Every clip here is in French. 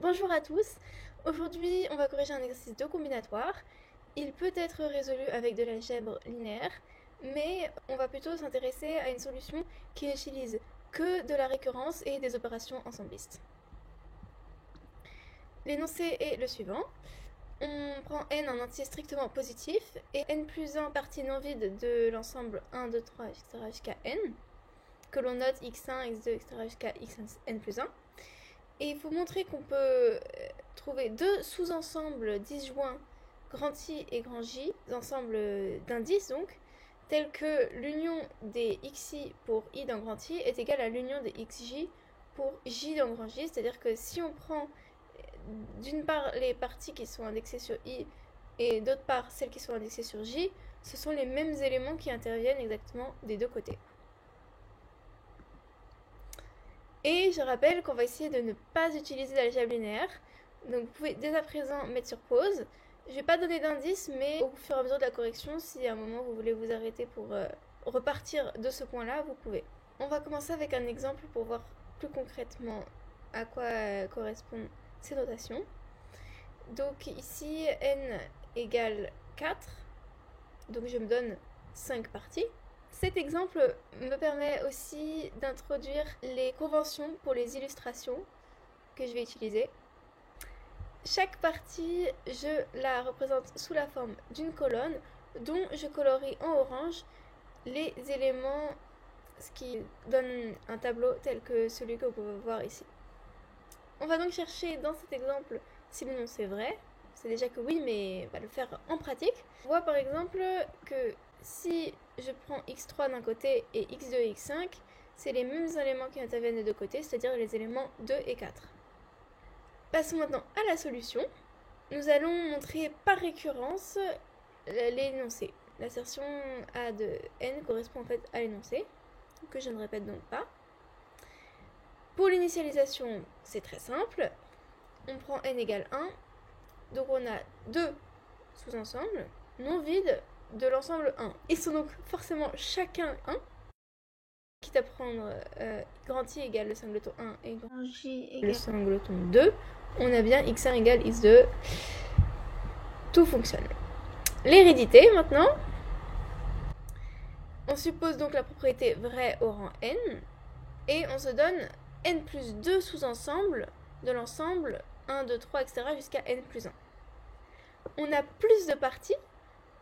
Bonjour à tous, aujourd'hui on va corriger un exercice de combinatoire. Il peut être résolu avec de l'algèbre linéaire, mais on va plutôt s'intéresser à une solution qui n'utilise que de la récurrence et des opérations ensemblistes. L'énoncé est le suivant. On prend n un entier strictement positif et n plus 1 partie non vide de l'ensemble 1, 2, 3, etc. jusqu'à n, que l'on note x1, x2, etc. jusqu'à xn plus 1. Et il faut montrer qu'on peut trouver deux sous-ensembles disjoints grand I et grand J, ensembles d'indices donc, tels que l'union des xi pour I dans grand I est égale à l'union des xj pour J dans grand J, c'est-à-dire que si on prend d'une part les parties qui sont indexées sur I et d'autre part celles qui sont indexées sur J, ce sont les mêmes éléments qui interviennent exactement des deux côtés. Et je rappelle qu'on va essayer de ne pas utiliser l'algèbre linéaire. Donc vous pouvez dès à présent mettre sur pause. Je ne vais pas donner d'indice, mais au fur et à mesure de la correction, si à un moment vous voulez vous arrêter pour repartir de ce point-là, vous pouvez. On va commencer avec un exemple pour voir plus concrètement à quoi correspondent ces notations. Donc ici, n égale 4. Donc je me donne 5 parties. Cet exemple me permet aussi d'introduire les conventions pour les illustrations que je vais utiliser. Chaque partie, je la représente sous la forme d'une colonne dont je colorie en orange les éléments, ce qui donne un tableau tel que celui que vous pouvez voir ici. On va donc chercher dans cet exemple si l'énoncé est vrai. C'est déjà que oui, mais on va le faire en pratique. On voit par exemple que si je prends x3 d'un côté et x2 et x5, c'est les mêmes éléments qui interviennent des deux côtés, c'est-à-dire les éléments 2 et 4. Passons maintenant à la solution. Nous allons montrer par récurrence l'énoncé. L'assertion A de n correspond en fait à l'énoncé, que je ne répète donc pas. Pour l'initialisation, c'est très simple. On prend n égale 1. Donc on a deux sous-ensembles non vides de l'ensemble 1. Ils sont donc forcément chacun 1. Quitte à prendre grand I égale le singleton 1 et grand J égale le singleton 2, on a bien x1 égale x2. Tout fonctionne. L'hérédité maintenant. On suppose donc la propriété vraie au rang n et on se donne n plus 2 sous-ensembles de l'ensemble 1, 2, 3, etc. jusqu'à n plus 1. On a plus de parties,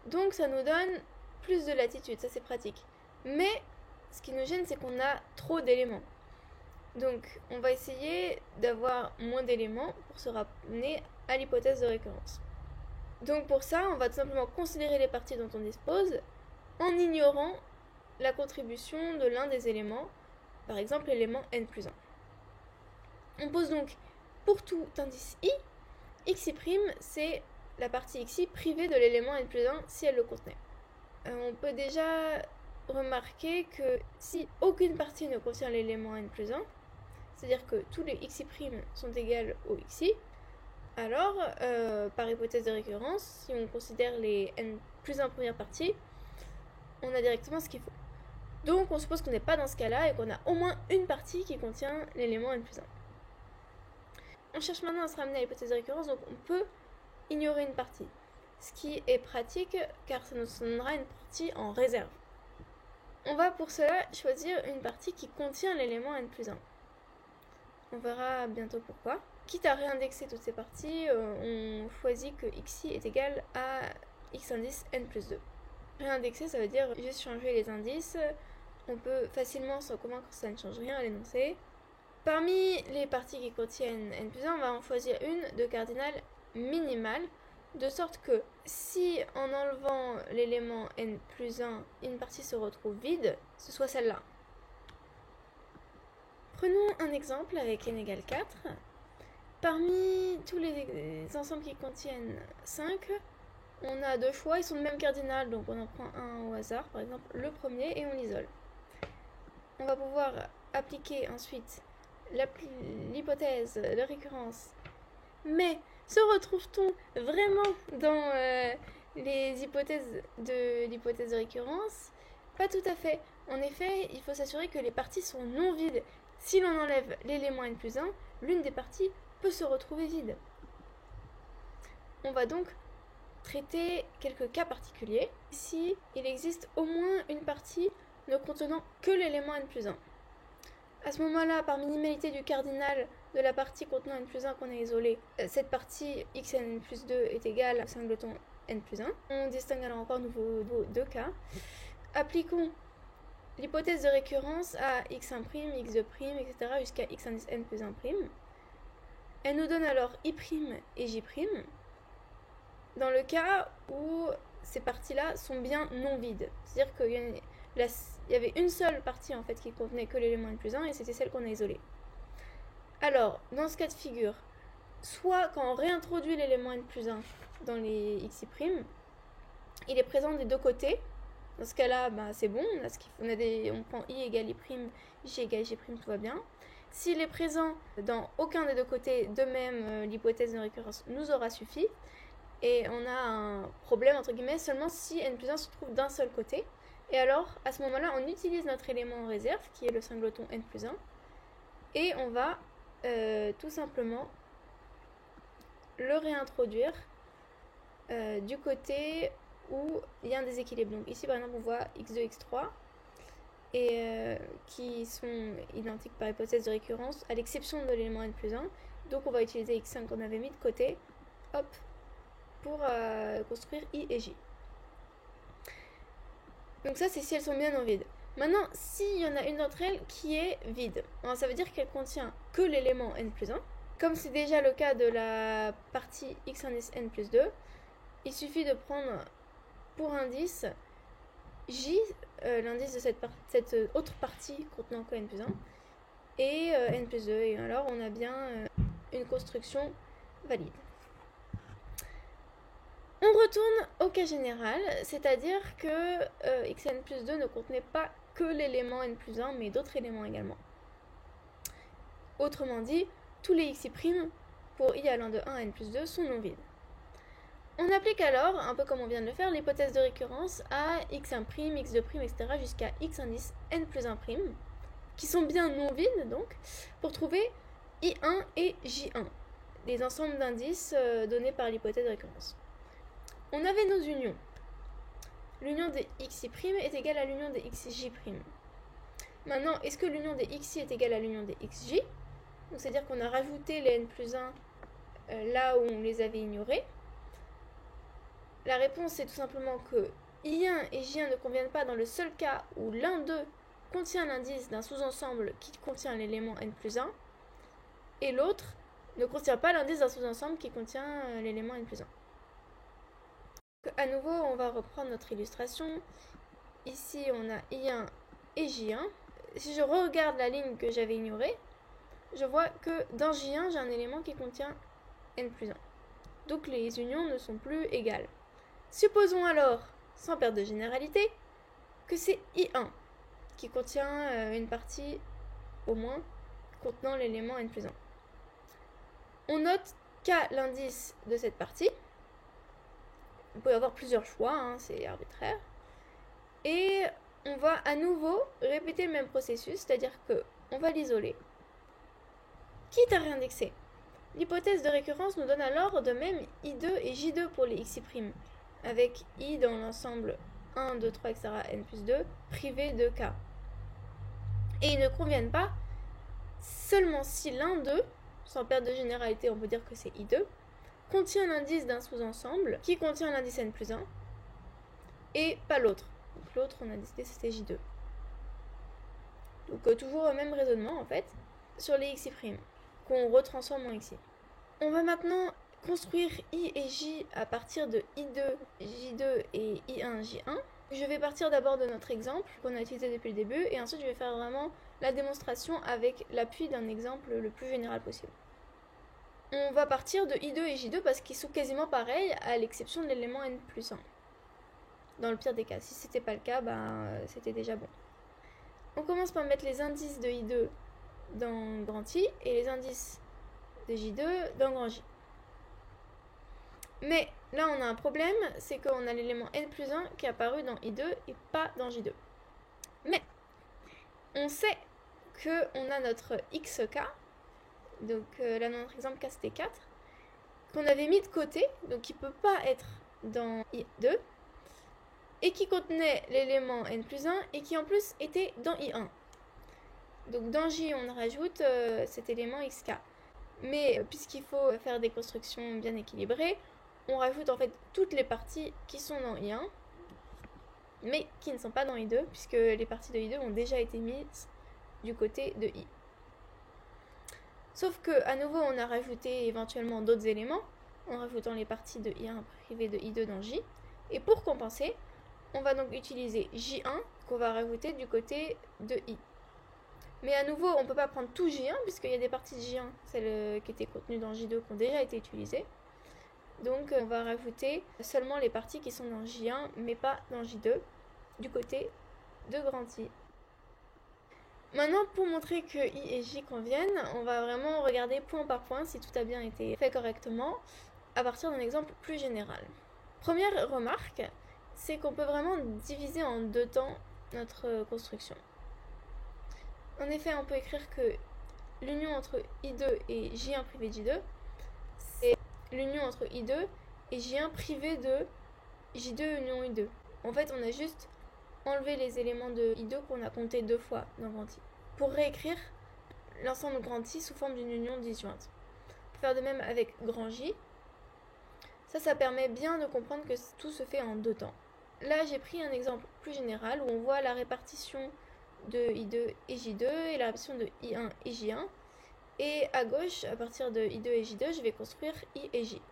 donc ça nous donne plus de latitude, ça c'est pratique. Mais ce qui nous gêne, c'est qu'on a trop d'éléments. Donc on va essayer d'avoir moins d'éléments pour se ramener à l'hypothèse de récurrence. Donc pour ça, on va tout simplement considérer les parties dont on dispose en ignorant la contribution de l'un des éléments, par exemple l'élément n plus 1. On pose donc pour tout indice i, xi' c'est la partie xi privée de l'élément n plus 1 si elle le contenait. On peut déjà remarquer que si aucune partie ne contient l'élément n plus 1, c'est-à-dire que tous les xi' sont égales au xi, alors, par hypothèse de récurrence, si on considère les n plus 1 premières parties, on a directement ce qu'il faut. Donc on suppose qu'on n'est pas dans ce cas-là et qu'on a au moins une partie qui contient l'élément n plus 1. On cherche maintenant à se ramener à l'hypothèse de récurrence, donc on peut ignorer une partie. Ce qui est pratique car ça nous donnera une partie en réserve. On va pour cela choisir une partie qui contient l'élément n plus 1. On verra bientôt pourquoi. Quitte à réindexer toutes ces parties, on choisit que xi est égal à x indice n plus 2. Réindexer, ça veut dire juste changer les indices. On peut facilement s'en convaincre que ça ne change rien à l'énoncé. Parmi les parties qui contiennent n plus 1, on va en choisir une de cardinal minimal, de sorte que si en enlevant l'élément n plus 1, une partie se retrouve vide, ce soit celle-là. Prenons un exemple avec n égale 4. Parmi tous les ensembles qui contiennent 5, on a deux choix, ils sont de même cardinal, donc on en prend un au hasard, par exemple le premier, et on l'isole. On va pouvoir appliquer ensuite l'hypothèse de récurrence. Mais se retrouve-t-on vraiment dans les hypothèses de récurrence? Pas tout à fait. En effet, il faut s'assurer que les parties sont non vides. Si l'on enlève l'élément n plus 1, l'une des parties peut se retrouver vide. On va donc traiter quelques cas particuliers. Ici, il existe au moins une partie ne contenant que l'élément n+1. À ce moment-là, par minimalité du cardinal de la partie contenant n+1 qu'on a isolée, cette partie xn+2 est égale au singleton n+1. On distingue alors encore nouveau deux cas. Appliquons l'hypothèse de récurrence à x1', x2', etc. jusqu'à x indice n+1'. Elle nous donne alors i' et j', dans le cas où ces parties-là sont bien non vides. C'est-à-dire qu'il y avait une seule partie en fait qui contenait que l'élément n+1 et c'était celle qu'on a isolée. Alors, dans ce cas de figure, soit quand on réintroduit l'élément n+1 dans les xi', il est présent des deux côtés. Dans ce cas-là, c'est bon, on prend i égale i', j égale j', tout va bien. S'il est présent dans aucun des deux côtés, de même, l'hypothèse de récurrence nous aura suffi. Et on a un problème, entre guillemets, seulement si n+1 se trouve d'un seul côté. Et alors, à ce moment-là, on utilise notre élément en réserve, qui est le singleton n+1. Et on va tout simplement le réintroduire du côté où il y a un déséquilibre. Donc ici, par exemple, on voit x2, x3. Et qui sont identiques par hypothèse de récurrence, à l'exception de l'élément n+1. Donc on va utiliser x5 qu'on avait mis de côté, hop, pour construire i et j. Donc ça, c'est si elles sont bien non vides. Maintenant, s'il y en a une d'entre elles qui est vide, alors ça veut dire qu'elle contient que l'élément n+1. Comme c'est déjà le cas de la partie x indice n+2, il suffit de prendre pour indice j, l'indice de cette autre partie contenant que n+1, et n+2. Et alors, on a bien une construction valide. On retourne au cas général, c'est-à-dire que xn+2 ne contenait pas que l'élément n+1, mais d'autres éléments également. Autrement dit, tous les xi' pour i allant de 1 à n+2 sont non vides. On applique alors, un peu comme on vient de le faire, l'hypothèse de récurrence à x1', x2', etc. jusqu'à x indice n+1', qui sont bien non vides donc, pour trouver i1 et j1, les ensembles d'indices donnés par l'hypothèse de récurrence. On avait nos unions. L'union des xi' est égale à l'union des xj'. Maintenant, est-ce que l'union des xi est égale à l'union des xj? Donc c'est-à-dire qu'on a rajouté les n+1 là où on les avait ignorés. La réponse est tout simplement que I1 et J1 ne conviennent pas dans le seul cas où l'un d'eux contient l'indice d'un sous-ensemble qui contient l'élément n+1 et l'autre ne contient pas l'indice d'un sous-ensemble qui contient l'élément n+1. À nouveau, on va reprendre notre illustration. Ici, on a I1 et J1. Si je regarde la ligne que j'avais ignorée, je vois que dans J1, j'ai un élément qui contient n+1. Donc les unions ne sont plus égales. Supposons alors, sans perte de généralité, que c'est I1 qui contient une partie, au moins, contenant l'élément n+1. On note qu'à l'indice de cette partie, on peut avoir plusieurs choix, c'est arbitraire, et on va à nouveau répéter le même processus, c'est-à-dire qu'on va l'isoler, quitte à réindexer. L'hypothèse de récurrence nous donne alors de même I2 et J2 pour les xi', avec I dans l'ensemble 1, 2, 3, etc. n+2, privé de K. Et ils ne conviennent pas seulement si l'un d'eux, sans perte de généralité, on peut dire que c'est I2, contient l'indice d'un sous-ensemble qui contient l'indice n+1 et pas l'autre. Donc l'autre, on a décidé c'était J2. Donc toujours le même raisonnement en fait sur les xi' qu'on retransforme en xi. On va maintenant construire I et J à partir de I2, J2 et I1, J1. Je vais partir d'abord de notre exemple qu'on a utilisé depuis le début et ensuite je vais faire vraiment la démonstration avec l'appui d'un exemple le plus général possible. On va partir de I2 et J2 parce qu'ils sont quasiment pareils à l'exception de l'élément n+1. Dans le pire des cas, si c'était pas le cas, c'était déjà bon. On commence par mettre les indices de I2 dans grand I et les indices de J2 dans grand J. Mais là on a un problème, c'est qu'on a l'élément n+1 qui est apparu dans I2 et pas dans J2. Mais on sait qu'on a notre xk, donc là dans notre exemple K c'était 4, qu'on avait mis de côté, donc qui ne peut pas être dans I2, et qui contenait l'élément n plus 1, et qui en plus était dans I1. Donc dans J, on rajoute cet élément xk. Mais puisqu'il faut faire des constructions bien équilibrées, on rajoute en fait toutes les parties qui sont dans I1, mais qui ne sont pas dans I2, puisque les parties de I2 ont déjà été mises du côté de I. Sauf que à nouveau, on a rajouté éventuellement d'autres éléments, en rajoutant les parties de I1 privées de I2 dans J. Et pour compenser, on va donc utiliser J1 qu'on va rajouter du côté de I. Mais à nouveau, on ne peut pas prendre tout J1 puisqu'il y a des parties de J1, celles qui étaient contenues dans J2, qui ont déjà été utilisées. Donc on va rajouter seulement les parties qui sont dans J1 mais pas dans J2 du côté de grand I. Maintenant, pour montrer que I et J conviennent, on va vraiment regarder point par point si tout a bien été fait correctement à partir d'un exemple plus général. Première remarque, c'est qu'on peut vraiment diviser en deux temps notre construction. En effet, on peut écrire que l'union entre I2 et J1 privé de J2, c'est l'union entre I2 et J1 privé de J2 union I2. En fait, on a juste enlevé les éléments de I2 qu'on a compté deux fois dans grand I, pour réécrire l'ensemble grand I sous forme d'une union disjointe. On peut faire de même avec grand J. Ça permet bien de comprendre que tout se fait en deux temps. Là, j'ai pris un exemple plus général où on voit la répartition de I2 et J2 et la répartition de I1 et J1. Et à gauche, à partir de I2 et J2, je vais construire I et J.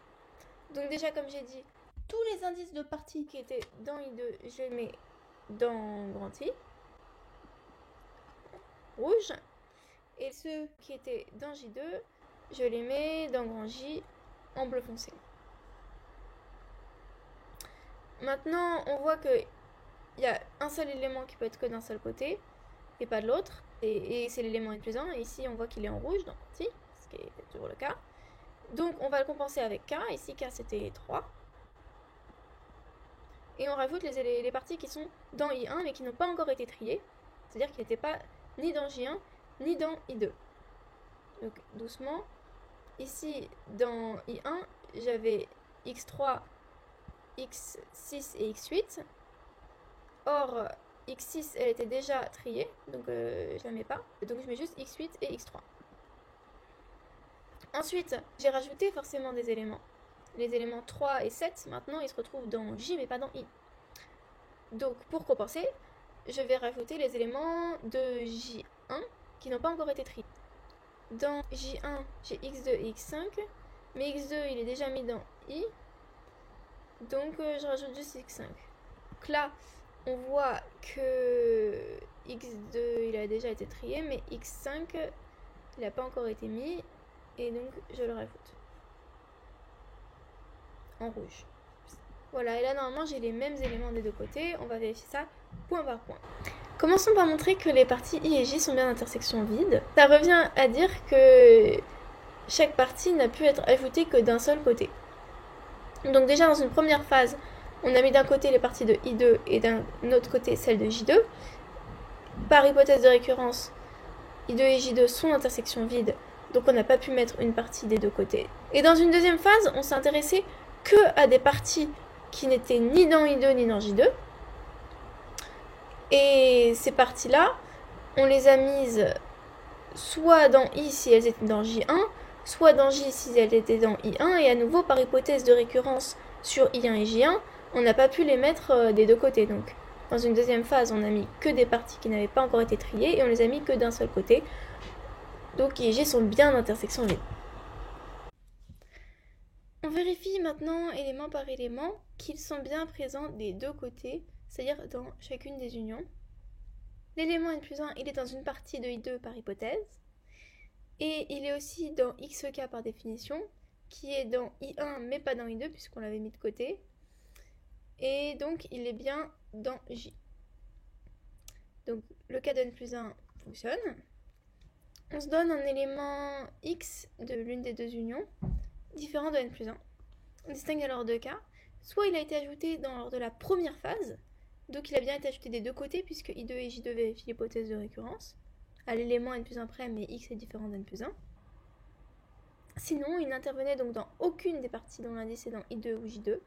Donc déjà, comme j'ai dit, tous les indices de parties qui étaient dans I2, je les mets dans grand I, rouge. Et ceux qui étaient dans J2, je les mets dans grand J, en bleu foncé. Maintenant, on voit qu'il y a un seul élément qui peut être que d'un seul côté, et pas de l'autre. Et c'est l'élément n plus 1. Et ici, on voit qu'il est en rouge dans grand I, ce qui est toujours le cas. Donc, on va le compenser avec K. Ici, K, c'était 3. Et on rajoute les parties qui sont dans I1, mais qui n'ont pas encore été triées. C'est-à-dire qu'ils n'étaient pas ni dans J1, ni dans I2. Donc, doucement. Ici, dans I1, j'avais X3, X6 et X8. Or, X6, elle était déjà triée, donc je la mets pas. Donc, je mets juste X8 et X3. Ensuite, j'ai rajouté forcément des éléments. Les éléments 3 et 7, maintenant, ils se retrouvent dans J, mais pas dans I. Donc, pour compenser, je vais rajouter les éléments de J1 qui n'ont pas encore été triés. Dans J1, j'ai X2 et X5, mais X2, il est déjà mis dans I, donc je rajoute juste X5. Donc là, on voit que X2, il a déjà été trié, mais X5, il n'a pas encore été mis, et donc je le rajoute en rouge. Voilà, et là normalement j'ai les mêmes éléments des deux côtés, on va vérifier ça point par point. Commençons par montrer que les parties I et J sont bien d'intersection vide. Ça revient à dire que chaque partie n'a pu être ajoutée que d'un seul côté. Donc déjà dans une première phase, on a mis d'un côté les parties de I2 et d'un autre côté celles de J2. Par hypothèse de récurrence, I2 et J2 sont d'intersection vide, donc on n'a pas pu mettre une partie des deux côtés. Et dans une deuxième phase, on s'est intéressé que à des parties qui n'étaient ni dans I2 ni dans J2. Et ces parties-là, on les a mises soit dans I si elles étaient dans J1, soit dans J si elles étaient dans I1, et à nouveau par hypothèse de récurrence sur I1 et J1, on n'a pas pu les mettre des deux côtés. Donc dans une deuxième phase, on a mis que des parties qui n'avaient pas encore été triées, et on les a mis que d'un seul côté. Donc I et J sont bien d'intersection vide. On vérifie maintenant élément par élément qu'ils sont bien présents des deux côtés, c'est-à-dire dans chacune des unions. L'élément n plus 1, il est dans une partie de I2 par hypothèse, et il est aussi dans XK par définition, qui est dans I1 mais pas dans I2 puisqu'on l'avait mis de côté, et donc il est bien dans J. Donc le cas de n plus 1 fonctionne. On se donne un élément X de l'une des deux unions, différent de n plus 1. On distingue alors deux cas. Soit il a été ajouté lors de la première phase, donc il a bien été ajouté des deux côtés, puisque I2 et J2 vérifient l'hypothèse de récurrence, à l'élément n plus 1 près, mais X est différent d'n plus 1. Sinon, il n'intervenait donc dans aucune des parties dont l'indice est dans I2 ou J2.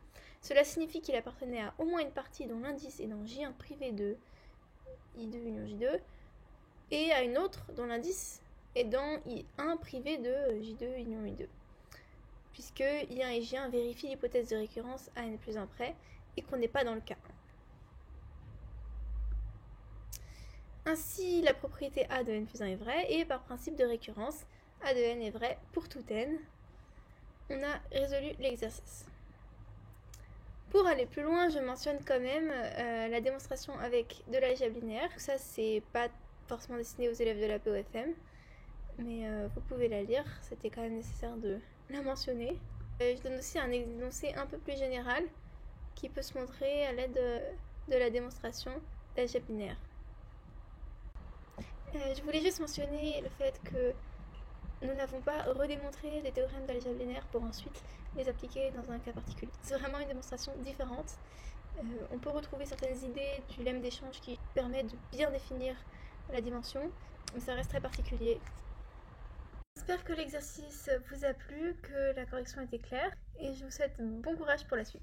Cela signifie qu'il appartenait à au moins une partie dont l'indice est dans J1 privé de I2 union J2 et à une autre dont l'indice est dans I1 privé de J2 union I2. Puisque I1 et J1 vérifient l'hypothèse de récurrence à n+1 près et qu'on n'est pas dans le cas 1. Ainsi, la propriété A de n+1 est vraie et par principe de récurrence, A de n est vrai pour tout n. On a résolu l'exercice. Pour aller plus loin, je mentionne quand même la démonstration avec de l'algèbre linéaire. Ça, c'est pas forcément destiné aux élèves de la POFM, mais vous pouvez la lire, c'était quand même nécessaire de la mentionner. Je donne aussi un énoncé un peu plus général qui peut se montrer à l'aide de la démonstration d'algèbre linéaire. Je voulais juste mentionner le fait que nous n'avons pas redémontré les théorèmes d'algèbre linéaire pour ensuite les appliquer dans un cas particulier. C'est vraiment une démonstration différente. On peut retrouver certaines idées du lemme d'échange qui permet de bien définir la dimension, mais ça reste très particulier. J'espère que l'exercice vous a plu, que la correction était claire, et je vous souhaite bon courage pour la suite.